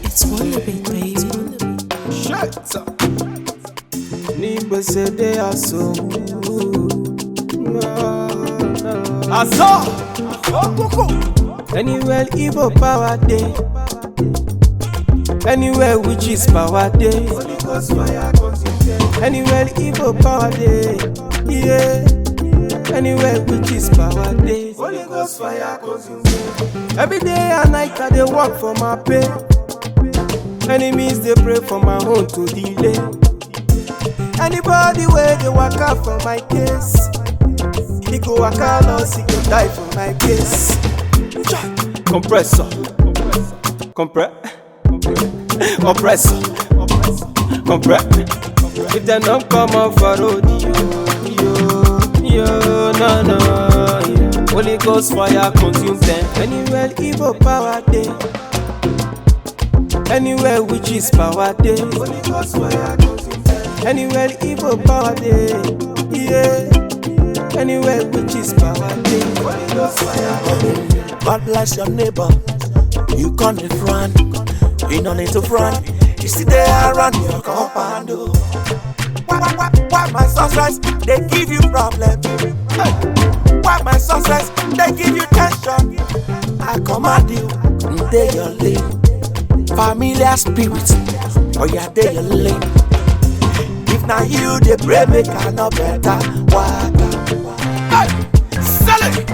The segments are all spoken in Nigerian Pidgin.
It's Wonderbait, baby. Shut up. Nigga said they are so. I saw. Anywhere evil power day. Anywhere witches power day. Anywhere evil power day. Yeah. Anywhere witches power day. Every day and night I dey work for my pay. Enemies they pray for my own to delay. Anybody where they walk out for my case, he go walk out lost, he go die for my case. Compressor, oppressor, compress. If they don't come out for road, yo, no, yeah. Holy Ghost fire consume them. Anywhere evil power day. Anywhere witches power day. Holy Ghost fire consume them. Anywhere evil power day. Yeah. Anywhere witches power day. Holy Ghost fire. God bless your neighbor. You can't be front. You don't need to front. You see they around your compound. Why my success? They give you problem. Why my success? They give you tension. I command you, they your lane. Familiar spirits, oh yeah, they your lane. If not you, they pray make I know better. Hey, sell it.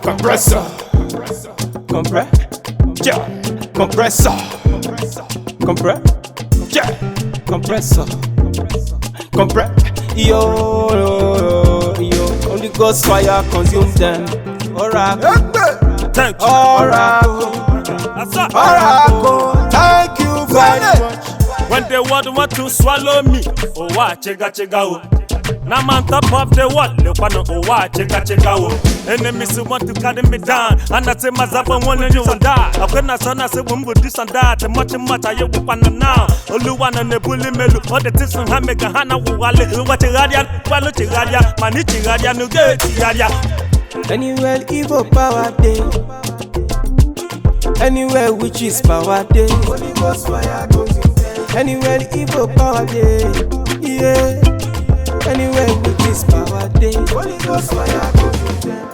Compressor, compressor, yo, Holy Ghost fire consume them. Alright, Thank you. alright, thank you very much. When the world want to swallow me, oh wa chega oh. Now I'm on top of the world, look on oh wa chega oh. Enemies want to carry me down, and I say myself I want you and die. I when I say when we this and that, much I you want now. Oluwa na bully melu, all the things and make a hana wale. What a radian, manichi radian, no get radia. Anywhere evil power day. Anywhere witches power day. Holy Ghost fire consume them. Anywhere evil power day. Yeah. Anywhere witches power day. Holy Ghost fire consume them.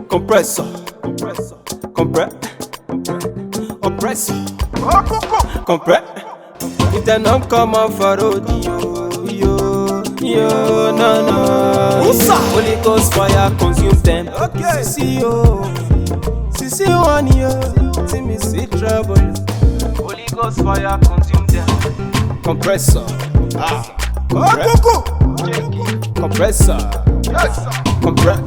Compressor, oppressor, compress. If they don't come out for road, yo, no. Holy Ghost fire consume them. Okay. See one yo, see me see trouble. Holy Ghost fire consume them. Compressor, compressor, compress.